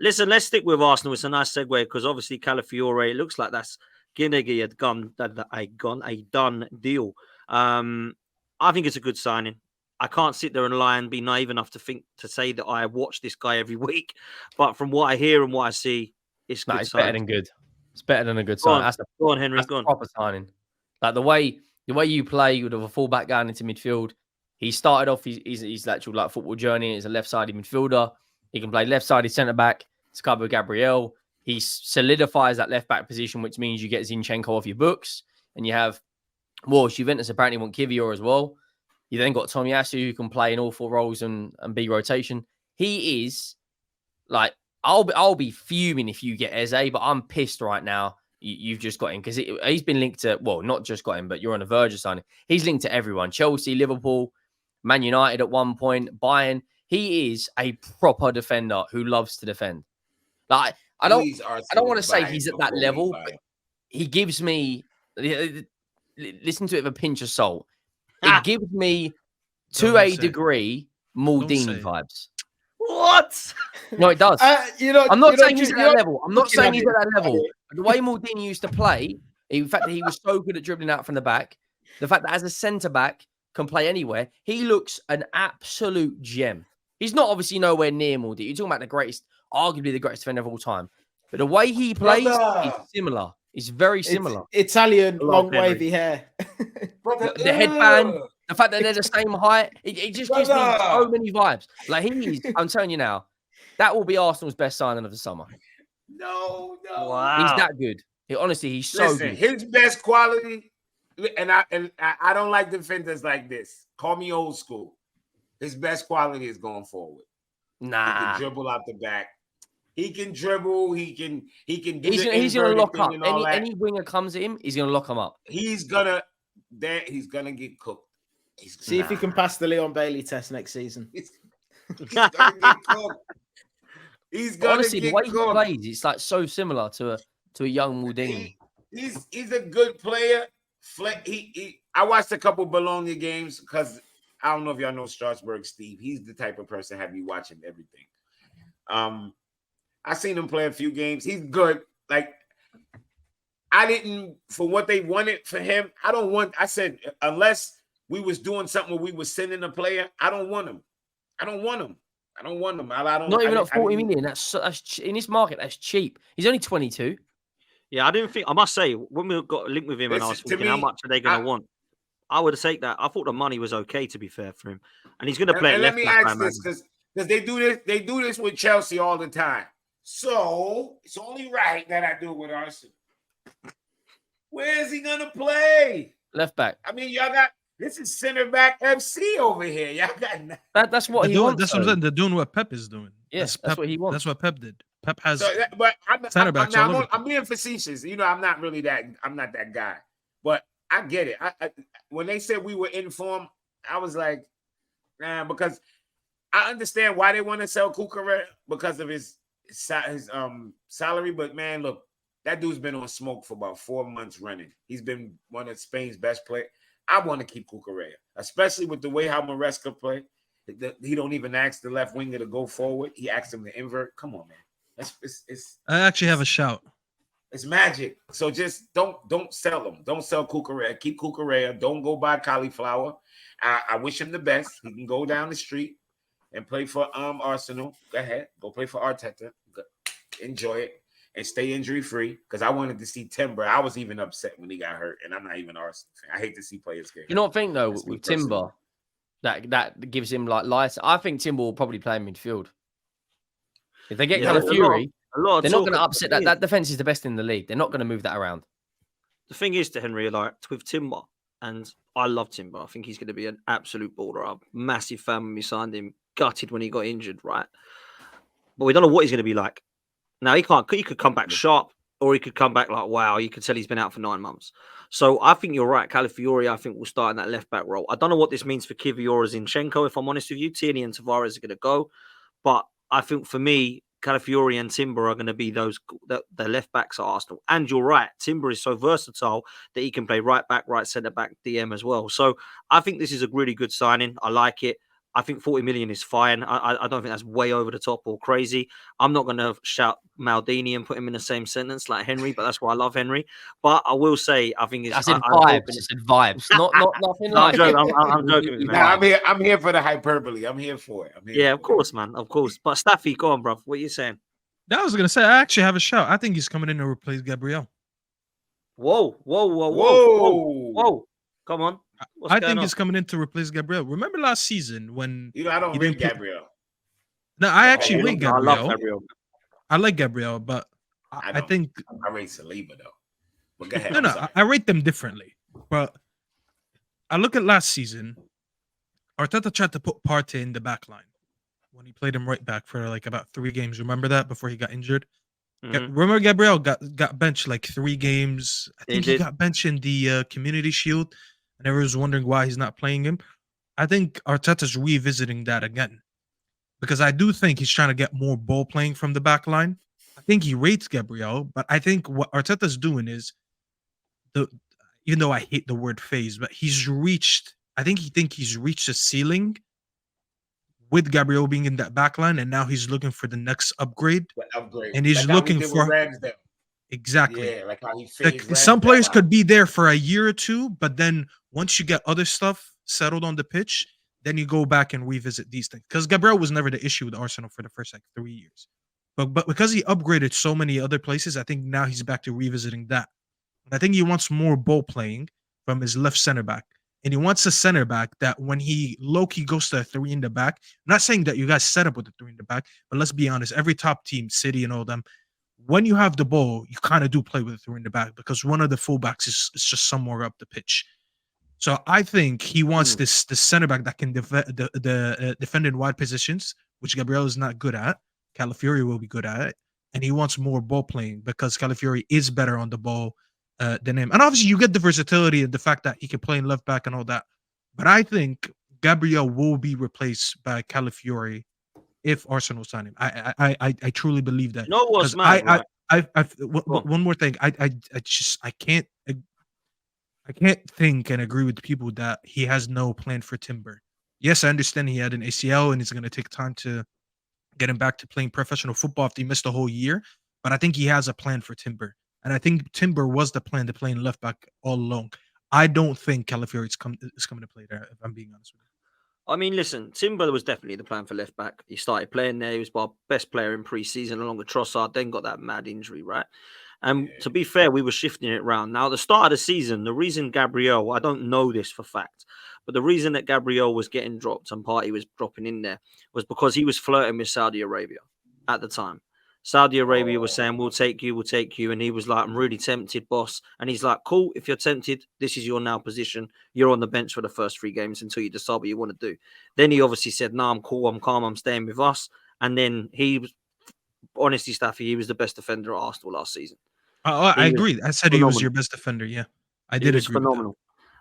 Listen, let's stick with Arsenal. It's a nice segue because obviously Calafiori, it looks like that's Guinea had a done deal. I think it's a good signing. I can't sit there and lie and be naive enough to say that I watch this guy every week. But from what I hear and what I see, it's good. It's better than good. It's better than a good sign. Go on, Henry. That's a proper signing. Like the way you play with a fullback going into midfield. He started off his actual like football journey as a left-sided midfielder. He can play left-sided centre-back to cover Gabriel. He solidifies that left-back position, which means you get Zinchenko off your books. And you have, Juventus apparently want Kivior as well. You then got Tomiyasu, who can play in all four roles and be rotation. He is, like, I'll be fuming if you get Eze, but I'm pissed right now. You've just got him because he's been linked to, not just got him, but you're on the verge of signing. He's linked to everyone. Chelsea, Liverpool, Man United at one point, Bayern. He is a proper defender who loves to defend. Like, I don't want to say he's at that level, but he gives me, listen to it with a pinch of salt. It gives me, to a degree, Maldini vibes. What? No, it does. I'm not saying he's at that level. I'm not saying he's at that level. The way Maldini used to play, the fact that he was so good at dribbling out from the back, the fact that as a centre-back can play anywhere, he looks an absolute gem. He's not obviously nowhere near Maldini. You're talking about arguably the greatest defender of all time. But the way he plays is similar. It's very similar. It's Italian, long wavy hair. The headband, the fact that they're the same height, it just gives me so many vibes. Like I'm telling you now, that will be Arsenal's best signing of the summer. No. Wow. He's that good. Honestly, he's so good. His best quality, and I don't like defenders like this. Call me old school. His best quality is going forward. Nah. He can dribble out the back. He can dribble. He can do. He's gonna lock up. Any winger comes at him, he's gonna lock him up. He's gonna get cooked. See if he can pass the Leon Bailey test next season. He's gonna get cooked. He's gonna honestly get the way cooked. He plays, it's like so similar to a young Maldini. He's a good player. I watched a couple Bologna games because I don't know if y'all know Strasbourg Steve. He's the type of person have you watching everything. I seen him play a few games. He's good. Like, I didn't, for what they wanted for him, I said, unless we was doing something where we was sending a player, I don't want him. I don't want him. Not even at 40 million. That's in this market, that's cheap. He's only 22. Yeah, I must say, when we got linked with him and I was thinking, how much are they going to want? I would have taken that. I thought the money was okay, to be fair, for him. And he's going to play and left back. Let me ask this, because they do this with Chelsea all the time. So it's only right that I do it with Arsenal. Where is he gonna play? Left back. I mean, y'all got this is center back FC over here. Y'all got that's what he wants. That's what I'm saying. They're doing what Pep is doing. Yes, that's what he wants. That's what Pep did. Pep has center backs. I'm being facetious. You know, I'm not that guy. But I get it. I when they said we were in form, I was like, because I understand why they want to sell Cucurella because of his salary, but man, look, that dude's been on smoke for about 4 months running. He's been one of Spain's best players. I want to keep Cucurella, especially with the way how Maresca play. He don't even ask the left winger to go forward. He asks him to invert. Come on, man. I actually have a shout. It's magic. So just don't sell him. Don't sell Cucurella. Keep Cucurella. Don't go buy cauliflower. I wish him the best. He can go down the street and play for Arsenal. Go ahead. Go play for Arteta. Enjoy it and stay injury free. Because I wanted to see Timber. I was even upset when he got hurt, and I'm not even Arsenal fan. I hate to see players get hurt. You don't think though with Timber that gives him like light? I think Timber will probably play in midfield. If they get Calafiori, they're not going to upset that. That defense is the best in the league. They're not going to move that around. The thing is, to Henry, like with Timber, and I love Timber. I think he's going to be an absolute baller. I'm a massive fan when we signed him. Gutted when he got injured, right? But we don't know what he's going to be like. Now he could come back sharp, or he could come back like, wow, you could tell he's been out for 9 months. So I think you're right. Calafiori, I think, will start in that left back role. I don't know what this means for Kivior or Zinchenko, if I'm honest with you. Tierney and Tavares are going to go, but I think for me, Calafiori and Timber are going to be the left backs at Arsenal. And you're right, Timber is so versatile that he can play right back, right centre back, DM as well. So I think this is a really good signing. I like it. I think 40 million is fine. I don't think that's way over the top or crazy. I'm not going to shout Maldini and put him in the same sentence like Henry, but that's why I love Henry. But I will say, I think it's. I said vibes. I said vibes. Not nothing No, like. I'm joking with you, man. I'm here for the hyperbole. I'm here for it. Yeah, of course, man. Of course. But Staffy, go on, bro. What are you saying? I was gonna say I actually have a shout. I think he's coming in to replace Gabriel. Whoa. Come on. I think he's coming in to replace Gabriel. Remember last season when I don't rate Gabriel. No, I actually rate Gabriel. I love Gabriel. I like Gabriel, but I think I rate Saliba though. But go ahead. No, I rate them differently. But I look at last season. Arteta tried to put Partey in the back line when he played him right back for like about 3 games. Remember that before he got injured? Remember Gabriel got benched like 3 games. I think he got benched in the Community Shield, and everyone's wondering why he's not playing him. I think Arteta's revisiting that again because I do think he's trying to get more ball playing from the back line. I think he rates Gabriel, but I think what Arteta's doing is even though I hate the word phase, but he's reached. I think he's reached a ceiling with Gabriel being in that back line, and now he's looking for the next upgrade. And he's like looking for exactly. Yeah, like how he some players could be there for a year or 2, but then once you get other stuff settled on the pitch, then you go back and revisit these things. Because Gabriel was never the issue with Arsenal for the first like 3 years, but because he upgraded so many other places, I think now he's back to revisiting that. And I think he wants more ball playing from his left center back. And he wants a center back that when he low-key goes to a 3 in the back, I'm not saying that you guys set up with a 3 in the back, but let's be honest, every top team, City and all them, when you have the ball, you kind of do play with a 3 in the back because one of the fullbacks is just somewhere up the pitch. So I think he wants this center back that can defend in wide positions, which Gabriel is not good at. Calafiori will be good at it. And he wants more ball playing because Calafiori is better on the ball than him. And obviously you get the versatility and the fact that he can play in left back and all that. But I think Gabriel will be replaced by Calafiori if Arsenal sign him. I truly believe that. No, what's mad, one more thing. I can't think and agree with people that he has no plan for Timber. Yes, I understand he had an ACL and it's going to take time to get him back to playing professional football after he missed a whole year. But I think he has a plan for Timber. And I think Timber was the plan to play in left back all along. I don't think Calafiori is coming to play there, if I'm being honest with you. I mean, listen, Timber was definitely the plan for left back. He started playing there. He was our best player in pre-season along with Trossard, then got that mad injury, right? And to be fair, we were shifting it around. Now, the start of the season, the reason Gabriel, I don't know this for fact, but the reason that Gabriel was getting dropped and Partey was dropping in there was because he was flirting with Saudi Arabia at the time. Saudi Arabia was saying, we'll take you. And he was like, I'm really tempted, boss. And he's like, cool, if you're tempted, this is your now position. You're on the bench for the first 3 games until you decide what you want to do. Then he obviously said, no, I'm cool, I'm calm, I'm staying with us. And then he was, honestly, Staffy, he was the best defender at Arsenal last season. I agree. I said phenomenal. He was your best defender, yeah. I did agree phenomenal. With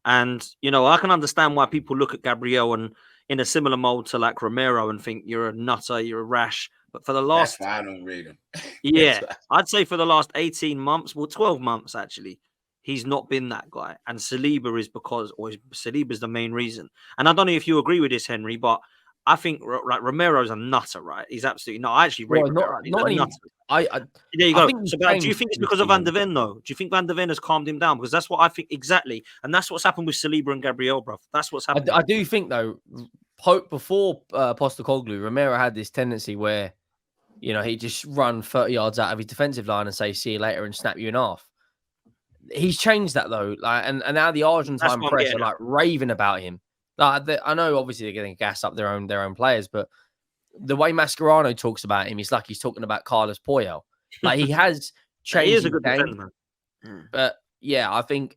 that. And, you know, I can understand why people look at Gabriel and in a similar mold to like Romero and think you're a nutter, you're a rash. But for the last... That's why I don't read him. Yeah, I'd say for the last 18 months, well, 12 months, actually, he's not been that guy. And Saliba is Saliba's the main reason. And I don't know if you agree with this, Henry, but I think like Romero's a nutter, right? He's absolutely not. I actually rate Romero. He's a nutter. There you go. So, do you think it's because of Van der Ven, though? Do you think Van der Ven has calmed him down? Because that's what I think exactly. And that's what's happened with Saliba and Gabriel, bro. That's what's happened. I do think, though, before Postecoglou, Romero had this tendency where, you know, he just run 30 yards out of his defensive line and say, see you later and snap you in half. He's changed that, though. Like, and now the Argentine press are like raving about him. Like, I know, obviously, they're getting gas up their own players, but the way Mascherano talks about him, it's like he's talking about Carlos Puyol. Like, he has changed. He is a good defender, man. But yeah, I think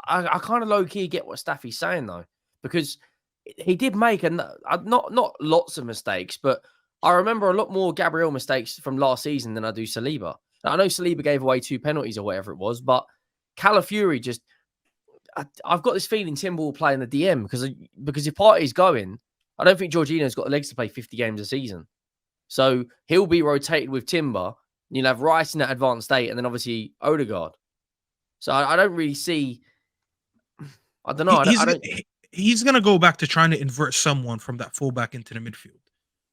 I kind of low key get what Staffy's saying though, because he did make not lots of mistakes, but I remember a lot more Gabriel mistakes from last season than I do Saliba. Now, I know Saliba gave away 2 penalties or whatever it was, but Calafiori just. I've got this feeling Timber will play in the DM because if Partey's going, I don't think Jorginho's got the legs to play 50 games a season. So he'll be rotated with Timber. You'll have Rice in that advanced state and then obviously Odegaard. So I don't really see... I don't know. he's gonna go back to trying to invert someone from that fullback into the midfield,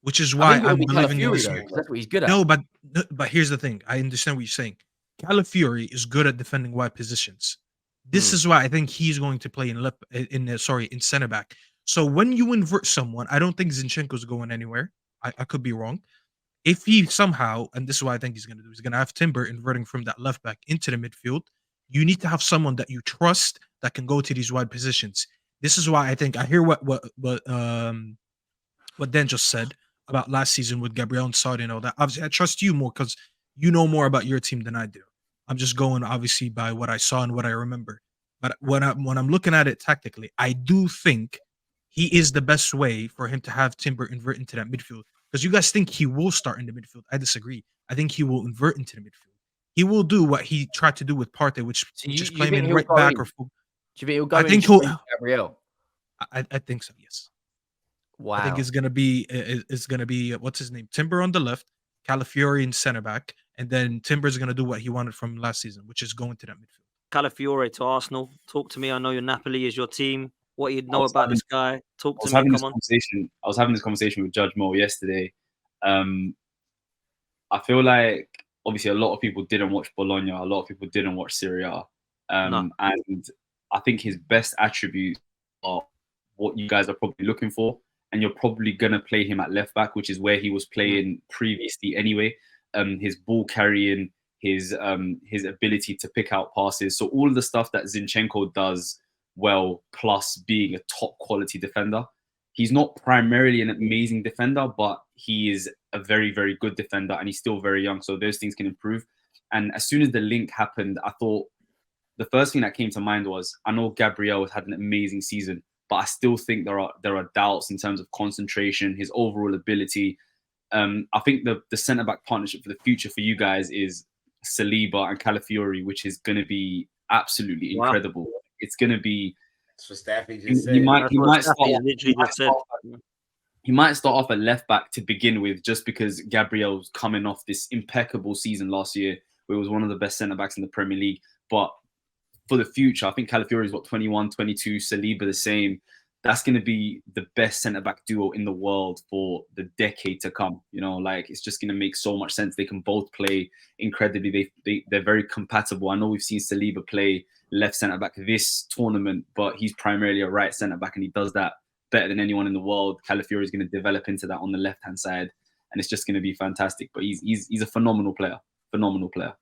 which is I why think it'll I'm be believing in Calafiori this. though, 'cause that's what he's good at. No, but here's the thing. I understand what you're saying. Calafiori is good at defending wide positions. This is why I think he's going to play in center back. So when you invert someone, I don't think Zinchenko's going anywhere. I could be wrong. If he somehow, and this is what I think he's going to do, he's going to have Timber inverting from that left back into the midfield. You need to have someone that you trust that can go to these wide positions. This is why I think I hear what Dan just said about last season with Gabriel and Saudi and all that. Obviously, I trust you more because you know more about your team than I do. I'm just going obviously by what I saw and what I remember. But when I'm looking at it tactically, I do think he is the best way for him to have Timber invert into that midfield. Because you guys think he will start in the midfield. I disagree. I think he will invert into the midfield. He will do what he tried to do with Partey, which is claiming right back or full. Do you think he'll go I in think Gabriel? I think so, yes. Wow. I think it's gonna be what's his name? Timber on the left, Calafiori in center back, and then Timber's gonna do what he wanted from last season, which is going to that midfield. Calafiori to Arsenal. Talk to me. I know your Napoli is your team. What you know about this guy? Talk to me. I was having this conversation with Judge Mo yesterday. I feel like obviously a lot of people didn't watch Bologna. A lot of people didn't watch Serie A. And I think his best attributes are what you guys are probably looking for. And you're probably going to play him at left back, which is where he was playing previously anyway. His ball carrying, his ability to pick out passes. So all of the stuff that Zinchenko does well, plus being a top quality defender. He's not primarily an amazing defender, but he is a very, very good defender, and he's still very young. So those things can improve. And as soon as the link happened, I thought the first thing that came to mind was, I know Gabriel has had an amazing season, but I still think there are doubts in terms of concentration, his overall ability. I think the centre-back partnership for the future for you guys is Saliba and Calafiori, which is going to be absolutely incredible. It's going to be... That's what Staffy just said. He might start off at left back to begin with, just because Gabriel's coming off this impeccable season last year, where he was one of the best centre-backs in the Premier League. But for the future, I think Calafiori is 21, 22, Saliba the same. That's going to be the best centre-back duo in the world for the decade to come. You know, like, it's just going to make so much sense. They can both play incredibly. They're very compatible. I know we've seen Saliba play left centre-back this tournament, but he's primarily a right centre-back, and he does that better than anyone in the world. Calafiori is going to develop into that on the left-hand side, and it's just going to be fantastic. But he's a phenomenal player. Phenomenal player.